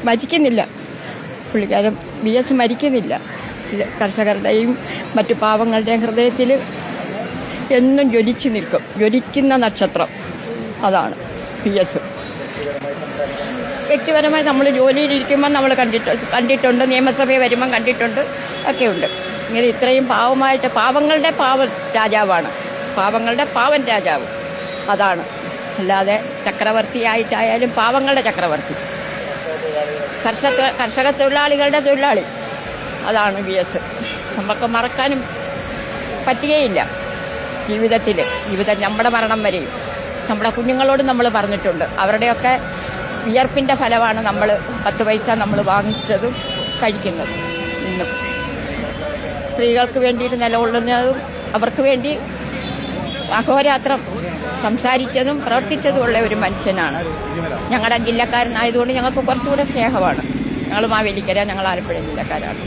മരിക്കുന്നില്ല. പുള്ളിക്കാരൻ VS മരിക്കുന്നില്ല. കർഷകരുടെയും മറ്റു പാവങ്ങളുടെയും ഹൃദയത്തിൽ എന്നും ജ്വലിച്ചു നിൽക്കും. ജ്വലിക്കുന്ന നക്ഷത്രം അതാണ് VS. വ്യക്തിപരമായി നമ്മൾ ജോലിയിലിരിക്കുമ്പോൾ നമ്മൾ കണ്ടിട്ടുണ്ട്, നിയമസഭയിൽ വരുമ്പം കണ്ടിട്ടുണ്ട്, ഒക്കെയുണ്ട്. ഇങ്ങനെ ഇത്രയും പാവമായിട്ട് പാവങ്ങളുടെ പാവൻ രാജാവാണ്, പാവങ്ങളുടെ പാവൻ രാജാവ് അതാണ്. അല്ലാതെ ചക്രവർത്തിയായിട്ടായാലും പാവങ്ങളുടെ ചക്രവർത്തി, കർഷക തൊഴിലാളികളുടെ തൊഴിലാളി അതാണ് VS. നമുക്ക് മറക്കാനും പറ്റുകയില്ല ജീവിതം നമ്മുടെ മരണം വരെയും. നമ്മുടെ കുഞ്ഞുങ്ങളോട് നമ്മൾ പറഞ്ഞിട്ടുണ്ട്, അവരുടെയൊക്കെ വിയർപ്പിൻ്റെ ഫലമാണ് നമ്മൾ 10 പൈസ നമ്മൾ വാങ്ങിച്ചതും കഴിക്കുന്നതും. ഇന്നും സ്ത്രീകൾക്ക് വേണ്ടിയിട്ട് നിലകൊള്ളുന്നതും അവർക്ക് വേണ്ടി അഹോരാത്രം സംസാരിച്ചതും പ്രവർത്തിച്ചതുമുള്ള ഒരു മനുഷ്യനാണ്. ഞങ്ങളുടെ ജില്ലക്കാരനായതുകൊണ്ട് ഞങ്ങൾക്ക് കുറച്ചുകൂടെ സ്നേഹമാണ്. ഞങ്ങൾ മാവേലിക്കര, ഞങ്ങൾ ആലപ്പുഴ ജില്ലക്കാരാണ്.